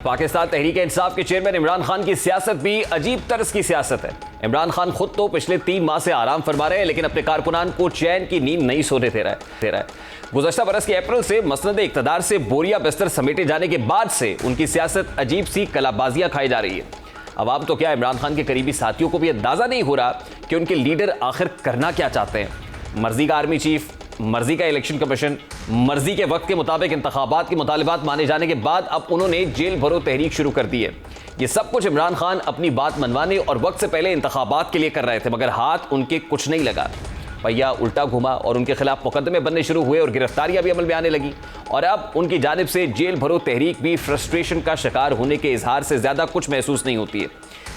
पाकिस्तान तहरीक-ए-इंसाफ के चेयरमैन इमरान खान की सियासत भी अजीब तर्ज की सियासत है। इमरान खान खुद तो पिछले 3 माह से आराम फरमा रहे हैं, लेकिन अपने कारकुनान को चैन की नींद नहीं सोने दे रहा है। गुज़श्ता बरस के अप्रैल से मसनद इक़्तिदार से बोरिया बिस्तर समेटे जाने के बाद से उनकी सियासत अजीब सी कलाबाजियां खाई जा रही है। अवाम तो क्या, इमरान खान के करीबी साथियों को भी अंदाजा नहीं हो रहा कि उनके लीडर आखिर करना क्या चाहते हैं। मर्जी का आर्मी चीफ, मर्जी का इलेक्शन कमीशन, मर्जी के वक्त के मुताबिक इंतखाबात के मुतालिबात माने जाने के बाद अब उन्होंने जेल भरो तहरीक शुरू कर दी है। ये सब कुछ इमरान खान अपनी बात मनवाने और वक्त से पहले इंतखाबात के लिए कर रहे थे, मगर हाथ उनके कुछ नहीं लगा। पहिया उल्टा घुमा और उनके खिलाफ मुकदमे बनने शुरू हुए और गिरफ्तारियां भी अमल में आने लगी। और अब उनकी जानिब से जेल भरो तहरीक भी फ्रस्ट्रेशन का शिकार होने के इजहार से ज्यादा कुछ महसूस नहीं होती है।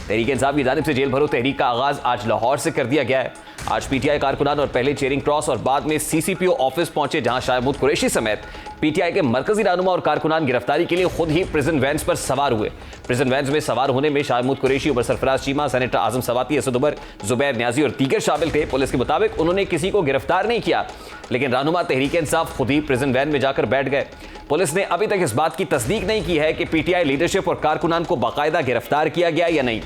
तहरीक-ए-इंसाफ की जानिब से जेल भरो तहरीक का आगाज आज लाहौर से कर दिया गया है। आज पीटीआई कारकुनान और पहले चेयरिंग क्रॉस और बाद में सीसीपीओ ऑफिस पहुंचे, जहां शाहमूद कुरैशी समेत पीटीआई के मरकजी रहनुमा और कारकुनान गिरफ्तारी के लिए खुद ही प्रिजन वैन्स पर सवार हुए। प्रिजन वैन्स में सवार होने में शाहमूद कुरैशी, उमर सरफराज चीमा, सेनेटर आजम सवाती, असद उमर, जुबैर न्याजी और दीगर शामिल थे। पुलिस के मुताबिक उन्होंने किसी को गिरफ्तार नहीं किया, लेकिन रहनुमा तहरीक-ए-इंसाफ खुद ही प्रिजन वैन में जाकर बैठ गए। पुलिस ने अभी तक इस बात की तस्दीक नहीं की है कि पीटीआई लीडरशिप और कारकुनान को बाकायदा गिरफ्तार किया गया या नहीं।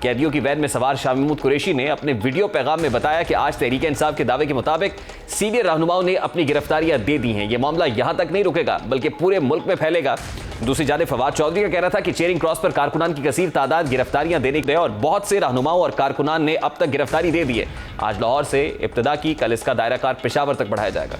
कैदियों की वैन में सवार शाहमूद कुरैशी ने अपने वीडियो पैगाम में बताया कि आज तहरीक-ए-इंसाफ के दावे के मुताबिक सीनियर रहनुमाओं ने अपनी गिरफ्तारियां दे दी हैं। यह मामला यहां तक नहीं रुकेगा, बल्कि पूरे मुल्क में फैलेगा। दूसरी जानिब फवाद चौधरी का कहना था कि चेयरिंग क्रॉस पर कारकुनान की कसीर तादाद गिरफ्तारियां देने के लिए और बहुत से रहनुमाओं और कारकुनान ने अब तक गिरफ्तारी दे दी है। आज लाहौर से इब्तिदा की, कल इसका दायरा कार पेशावर तक बढ़ाया जाएगा।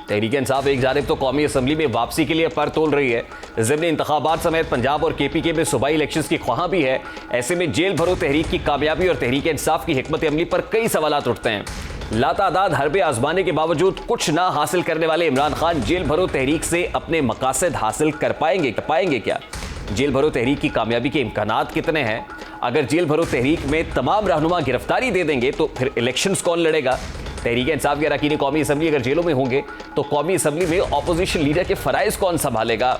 तहरीक-ए-इंसाफ एक जानिब तो कौमी असम्बली में वापसी के लिए पर तोल रही है, ज़िमनी इंतखाबात समेत पंजाब और केपीके में सूबाई इलेक्शंस की ख्वाहां भी है। ऐसे में जेल भरो तहरीक की कामयाबी और तहरीक-ए-इंसाफ की हिकमत अमली पर कई सवालात उठते हैं। लातादाद हरबे आजमाने के बावजूद कुछ ना हासिल करने वाले इमरान खान जेल भरो तहरीक से अपने मकासद हासिल कर पाएंगे क्या? जेल भरो तहरीक की कामयाबी के इम्कानात कितने हैं? अगर जेल भरो तहरीक में तमाम रहनुमा गिरफ्तारी दे देंगे तो फिर इलेक्शंस कौन लड़ेगा? तहरीक-ए-इंसाफ के अरकान कौमी असम्बली अगर जेलों में होंगे तो कौमी असम्बली में ऑपोजिशन लीडर के फराइज कौन संभालेगा?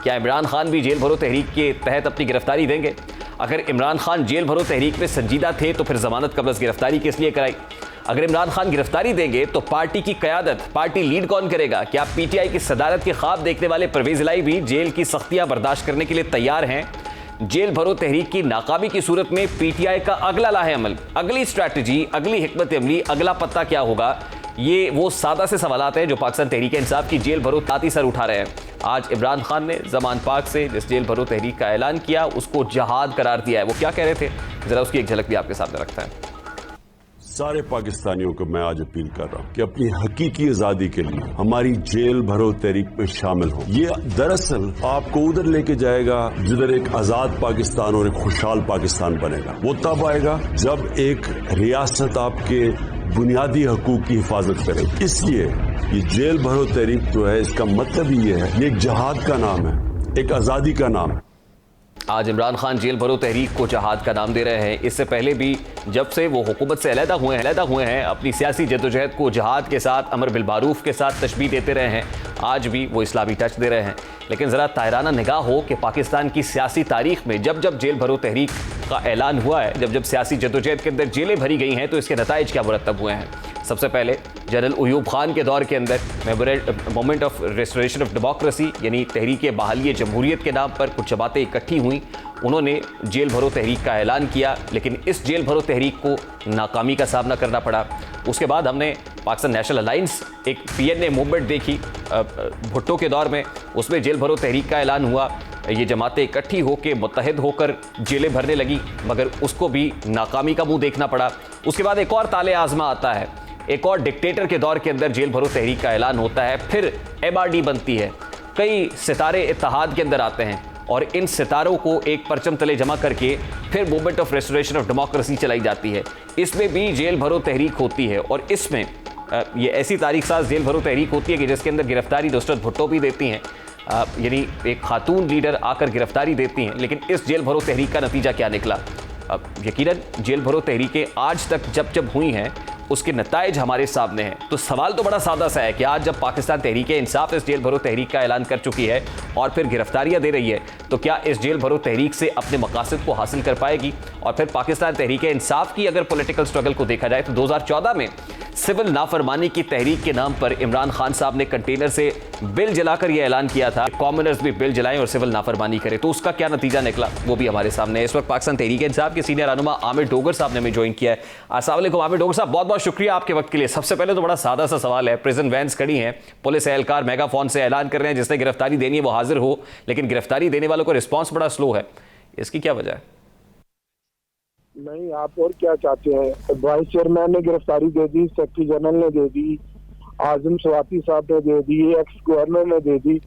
क्या इमरान खान भी जेल भरो तहरीक के तहत अपनी गिरफ्तारी देंगे? अगर इमरान खान जेल भरो तहरीक में संजीदा थे तो फिर जमानत कबल गिरफ्तारी किस लिए कराई? अगर इमरान खान गिरफ्तारी देंगे तो पार्टी की क़यादत, पार्टी लीड कौन करेगा? क्या पीटीआई की सदारत के ख्वाब देखने वाले परवेज इलाही भी जेल की सख्तियां बर्दाश्त करने के लिए तैयार हैं? जेल भरो तहरीक की नाकामी की सूरत में पीटीआई का अगला लाहे अमल, अगली स्ट्रैटेजी, अगली हिकमत अमली, अगला पत्ता क्या होगा? ये वो सादा से सवालात हैं जो पाकिस्तान तहरीक-ए-इंसाफ की जेल भरो ताती सर उठा रहे हैं। आज इमरान खान ने ज़मान पाक से जिस जेल भरो तहरीक का ऐलान किया उसको जहाद करार दिया है। वो क्या कह रहे थे, जरा उसकी एक झलक भी आपके सामने रखता है। सारे पाकिस्तानियों को मैं आज अपील कर रहा हूँ कि अपनी हकीकी आजादी के लिए हमारी जेल भरो तहरीक में शामिल हो। ये दरअसल आपको उधर लेके जाएगा जिधर एक आजाद पाकिस्तान और एक खुशहाल पाकिस्तान बनेगा। वो तब आएगा जब एक रियासत आपके बुनियादी हकूक की हिफाजत करे। इसलिए ये जेल भरो तहरीक जो है, इसका मतलब ही ये है, ये एक जहाद का नाम है, एक आजादी का नाम है। आज इमरान खान जेल भरो तहरीक को जहाद का नाम दे रहे हैं। इससे पहले भी जब से वो हुकूमत से अलहदा हुए हैं अपनी सियासी जद्दोजहद को जहाद के साथ, अमर बिलमारूफ के साथ तशबीह देते रहे हैं। आज भी वो इस्लामी टच दे रहे हैं। लेकिन ज़रा तायराना निगाह हो कि पाकिस्तान की सियासी तारीख में जब जब जेल भरो तहरीक का ऐलान हुआ है, जब जब सियासी जद्दोजहद के अंदर जेलें भरी गई हैं, तो इसके नताइज क्या मुरतब हुए हैं। सबसे पहले जनरल अयूब खान के दौर के अंदर moment of restoration of democracy यानी तहरीक बहाली जमहूरियत के नाम पर कुछ जमातें इकट्ठी हुई। उन्होंने जेल भरो तहरीक का ऐलान किया, लेकिन इस जेल भरो तहरीक को नाकामी का सामना करना पड़ा। उसके बाद हमने पाकिस्तान नेशनल अलायंस, एक पीएनए मूवमेंट देखी भुट्टो के दौर में, उसमें जेल भरो तहरीक का ऐलान हुआ। ये जमातें इकट्ठी होकर मुत्तहिद होकर जेलें भरने लगी, मगर उसको भी नाकामी का मुंह देखना पड़ा। उसके बाद एक और ताले आजमा आता है, एक और डिक्टेटर के दौर के अंदर जेल भरो तहरीक का ऐलान होता है, फिर एमआरडी बनती है, कई सितारे इत्तेहाद के अंदर आते हैं और इन सितारों को एक परचम तले जमा करके फिर movement of restoration of democracy चलाई जाती है। इसमें भी जेल भरो तहरीक होती है और इसमें ये ऐसी तारीख साज जेल भरो तहरीक होती है कि जिसके अंदर गिरफ्तारी नुसरत भुट्टो भी देती हैं, यानी एक खातून लीडर आकर गिरफ्तारी देती हैं। लेकिन इस जेल भरो तहरीक का नतीजा क्या निकला? अब यकीनन जेल भरो तहरीकें आज तक जब जब हुई हैं उसके नताइज हमारे सामने हैं। तो सवाल तो बड़ा सादा सा है कि आज जब पाकिस्तान तहरीक इंसाफ इस जेल भरो तहरीक का ऐलान कर चुकी है और फिर गिरफ्तारियां दे रही है, तो क्या इस जेल भरो तहरीक से अपने मकासद को हासिल कर पाएगी? और फिर पाकिस्तान तहरीक इंसाफ की अगर पॉलिटिकल स्ट्रगल को देखा जाए तो 2014 में सिविल नाफरमानी की तहरीक के नाम पर इमरान खान साहब ने कंटेनर से बिल जलाकर यह ऐलान किया था कॉमनर्स भी बिल जलाएं और सिविल नाफरमानी करें। तो उसका क्या नतीजा निकला वो भी हमारे सामने है। इस वक्त पाकिस्तान तहरीक इंसाफ के सीनियर रहनुमा आमिर डोगर साहब ने हमें ज्वाइन किया है। अस्सलाम वालेकुम आमिर डोगर साहब, बहुत बहुत शुक्रिया आपके वक्त के लिए। सबसे पहले तो बड़ा सादा सा सवाल है, प्रिजन वैन्स खड़ी हैं, पुलिस एहलकार मेगाफोन से ऐलान कर रहे हैं जिसने गिरफ्तारी देनी है वो हाजिर हो, लेकिन गिरफ्तारी देने वालों का रिस्पॉन्स बड़ा स्लो है, इसकी क्या वजह है? नहीं, आप और क्या चाहते हैं? वाइस चेयरमैन ने गिरफ्तारी दे दी, सेक्रेटरी जनरल ने दे दी, आजम स्वाति साहब ने दे दी, एक्स गवर्नर ने दे दी,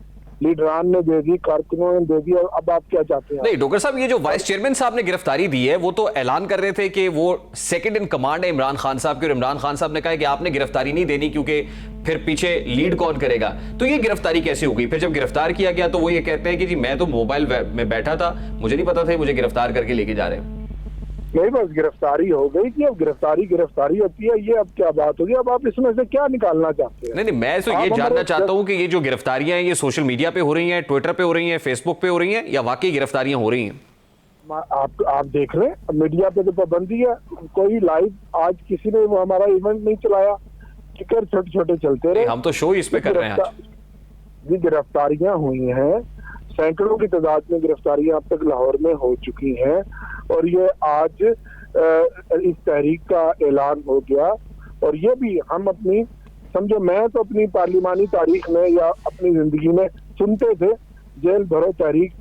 लीडरान ने दे दी, कारकुनों ने दे दी, और अब आप क्या चाहते हैं? नहीं डॉक्टर साहब, ये जो वाइस चेयरमैन साहब ने गिरफ्तारी दी है वो तो ऐलान कर रहे थे कि वो सेकंड इन कमांड है इमरान खान साहब की, और इमरान खान साहब ने कहा कि आपने गिरफ्तारी नहीं देनी क्योंकि फिर पीछे लीड कौन करेगा। तो ये गिरफ्तारी कैसे होगी? फिर जब गिरफ्तार किया गया तो वो ये कहते हैं कि जी मैं तो मोबाइल में बैठा था, मुझे नहीं पता था मुझे गिरफ्तार करके लेके जा रहे हैं। नहीं, बस गिरफ्तारी हो गई कि अब गिरफ्तारी होती है, ये अब क्या बात होगी? अब आप इसमें से क्या निकालना चाहते हैं? नहीं, मैं तो ये जानना चाहता हूं कि ये जो गिरफ्तारियां हैं ये सोशल मीडिया पे हो रही हैं, ट्विटर पे हो रही हैं, फेसबुक पे हो रही हैं, या वाकई गिरफ्तारियां हो रही हैं? आप देख रहे हैं मीडिया पे तो पाबंदी है, कोई लाइव आज किसी ने वो हमारा इवेंट नहीं चलाया, टिकर छोटे छोटे चलते रहे। हम तो शो इस पे कर रहे हैं। जी, गिरफ्तारियां हुई हैं, सैकड़ों की तादाद में गिरफ्तारियां अब तक लाहौर में हो चुकी हैं, और ये आज इस तहरीक का ऐलान हो गया। और ये भी हम अपनी समझो, मैं तो अपनी पार्लिमानी तारीख में या अपनी जिंदगी में सुनते थे जेल भरो तहरीक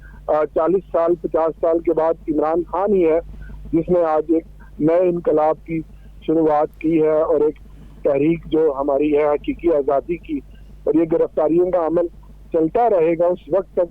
40 साल 50 साल के बाद इमरान खान ही है जिसने आज एक नए इनकलाब की शुरुआत की है और एक तहरीक जो हमारी है हकीकी आज़ादी की। और ये गिरफ्तारियों का अमल चलता रहेगा उस वक्त तक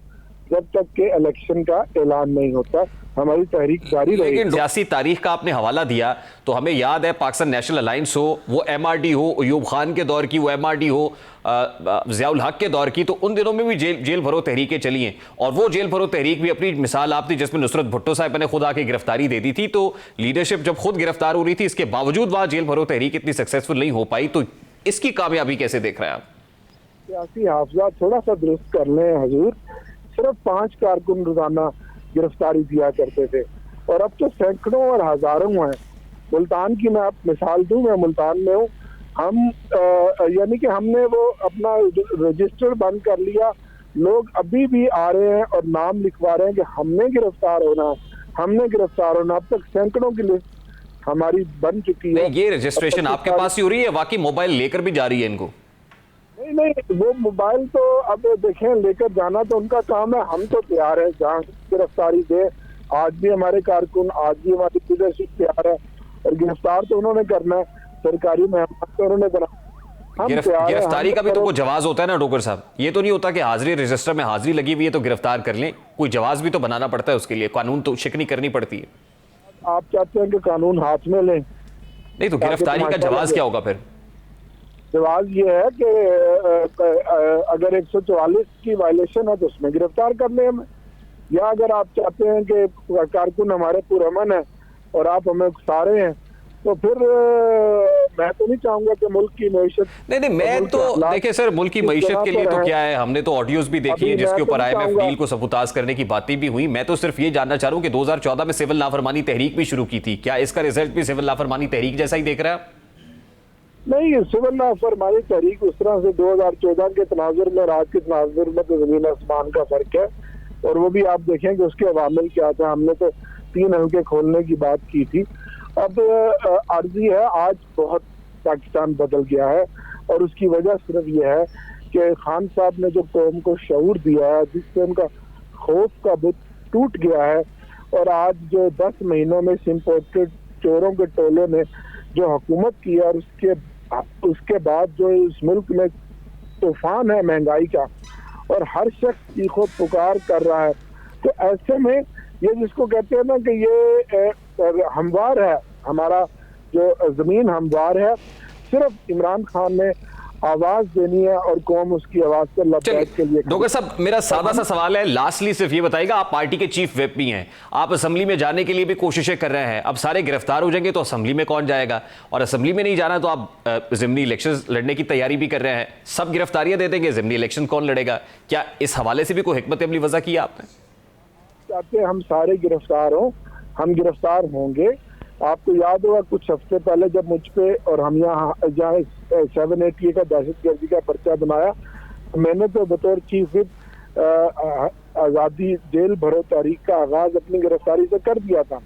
जब तक के इलेक्शन का ऐलान नहीं होता, हमारी तहरीक जारी रहेगी। लेकिन सियासी तारीख का आपने हवाला दिया तो हमें याद है पाकिस्तान नेशनल अलायंस हो, वो एमआरडी हो, अयूब खान के दौर की वो एमआरडी हो, ज़ियाउल हक के दौर की, तो उन दिनों में भी जेल भरो तहरीकें चली हैं। और वो जेल भरो तहरीक भी अपनी मिसाल आप थी जिसमें नुसरत भुट्टो साहब ने खुद आके गिरफ्तारी दे दी थी। तो लीडरशिप जब खुद गिरफ्तार हो रही थी, इसके बावजूद वहां जेल भरो तहरीक इतनी सक्सेसफुल नहीं हो पाई, तो इसकी कामयाबी कैसे देख रहे हैं आप? सियासी हाफजा थोड़ा सा दुरुस्त कर लें हजूर, सिर्फ 5 कारकुन रोजाना गिरफ्तारी दिया करते थे और अब तो सैकड़ों और हजारों हैं। मुल्तान की मैं आप मिसाल दूं, मैं मुल्तान में हूँ, हम यानी कि हमने वो अपना रजिस्टर बंद कर लिया, लोग अभी भी आ रहे हैं और नाम लिखवा रहे हैं कि हमने गिरफ्तार होना। अब तक सैकड़ों की लिस्ट हमारी बन चुकी है। ये रजिस्ट्रेशन आपके पास ही हो रही है, बाकी मोबाइल लेकर भी जा रही है इनको? नहीं, वो मोबाइल तो अब देखें लेकर जाना तो उनका काम है, हम तो तैयार है जहाँ गिरफ्तारी दे। आज भी हमारे कारकुन, आज भी हमारी लीडरशिप तैयार है और गिरफ्तार तो उन्होंने करना है, सरकारी मेहमान तो उन्होंने बना। गिरफ्तारी का भी तो कोई जवाज होता है ना डोगर साहब, ये तो नहीं होता कि हाजिरी रजिस्टर में हाजिरी लगी हुई है तो गिरफ्तार कर लें, कोई जवाज भी तो बनाना पड़ता है उसके लिए, कानून तो शिकनी करनी पड़ती है। आप चाहते हैं कि कानून हाथ में लें? नहीं तो गिरफ्तारी का जवाज क्या होगा फिर? जवाब ये है कि अगर 144 की वायलेशन है तो उसमें गिरफ्तार कर लें हमें, या अगर आप चाहते हैं कि कारकुन हमारे पुरअमन है और आप हमें उकसा रहे हैं तो फिर मैं तो नहीं चाहूंगा कि मुल्क की मईशत। नहीं, मैं तो देखिए सर, मुल्क की मईशत के लिए तो क्या है, हमने तो ऑडियोज भी देखी है जिसके ऊपर IMF डील को सबूताज करने की बातें भी हुई। मैं तो सिर्फ ये जानना चाह रहा हूँ कि 2014 में सिविल नाफरमानी तहरीक भी शुरू की थी, क्या इसका रिजल्ट भी सिविल नाफरमानी तहरीक जैसा ही देख रहा है? नहीं, सिविल नाफरमानी तहरीक उस तरह से 2014 के तनाजुर में, रात के तनाजुर में तो जमीन आसमान का फर्क है। और वो भी आप देखें कि उसके अवामिल क्या था। हमने तो 3 हल्के खोलने की बात की थी, अब अर्जी है, आज बहुत पाकिस्तान बदल गया है और उसकी वजह सिर्फ ये है कि खान साहब ने जो कौम को शऊर दिया है, जिससे उनका खौफ का बुत टूट गया है। और आज जो 10 महीनों में इंपोर्टेड चोरों के टोले ने जो हुकूमत की है और उसके बाद जो इस मुल्क में तूफान है महंगाई का और हर शख्स चीखो पुकार कर रहा है, तो ऐसे में ये जिसको कहते हैं ना कि ये हमवार है, हमारा जो जमीन हमवार है, सिर्फ इमरान खान ने आवाज देनी है और कौम उसकी आवाज पर लबैक के लिए। डोगर साहब, मेरा सादा सा सवाल है, लास्टली सिर्फ ये बताइएगा, आप पार्टी के चीफ व्हिप भी हैं, आप असेंबली में जाने के लिए भी कोशिशें कर रहे हैं, अब सारे गिरफ्तार हो जाएंगे तो असेंबली में कौन जाएगा, और असेंबली में नहीं जाना तो आप ज़िमनी इलेक्शन लड़ने की तैयारी भी कर रहे हैं, सब गिरफ्तारियां दे देंगे, ज़िमनी इलेक्शन कौन लड़ेगा? क्या इस हवाले से भी कोई हिकमत अमली वजह की आपने? चाहते हम सारे गिरफ्तार हों, हम गिरफ्तार होंगे। आपको याद होगा कुछ हफ्ते पहले जब मुझ पे और हम यहाँ 780 का दहशतगर्दी का पर्चा बनाया, मैंने तो बतौर चीफ विप आज़ादी जेल भरो तहरीक का आगाज अपनी गिरफ्तारी से कर दिया था।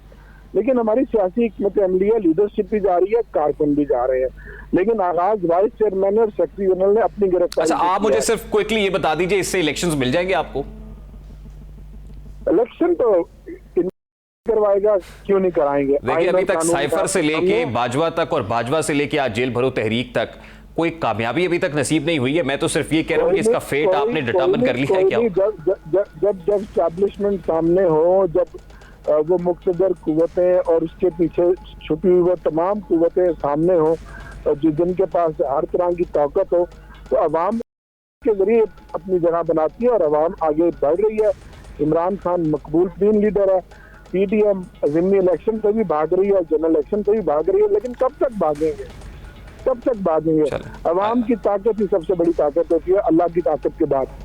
लेकिन हमारी सियासी हिकमत अमली है, लीडरशिप भी जा रही है, कारकुन भी जा रहे हैं, लेकिन आगाज वाइस चेयरमैन और सेक्रेटरी जनरल ने अपनी गिरफ्तारी। अच्छा, आप मुझे सिर्फ क्विकली ये बता दीजिए, इससे इलेक्शंस मिल जाएंगे आपको? इलेक्शन तो करवाएगा, क्यों नहीं कराएंगे? देखिए, अभी तक साइफर से लेके बाजवा तक और बाजवा से लेके आज जेल भरो तहरीक तक कोई कामयाबी अभी तक नसीब नहीं हुई है। मैं तो सिर्फ ये कह रहा हूं कि इसका फेट आपने डिटरमिन कर लिया है क्या? जब एस्टैब्लिशमेंट सामने हो, जब वो मुक्तदर कुव्वतें और उसके पीछे छुपी हुई वो तमाम कुव्वतें सामने हो, जिनके पास हर तरह की ताकत हो, तो अवाम के जरिए अपनी जगह बनाती है और अवाम आगे बढ़ रही है। इमरान खान मकबूल तरीन लीडर है, पीडीएम ज़िमनी इलेक्शन से भी भाग रही है, जनरल इलेक्शन से भी भाग रही है, लेकिन कब तक भागेंगे? कब तक भागेंगे? अवाम की ताकत ही सबसे बड़ी ताकत होती है, अल्लाह की ताकत के बाद।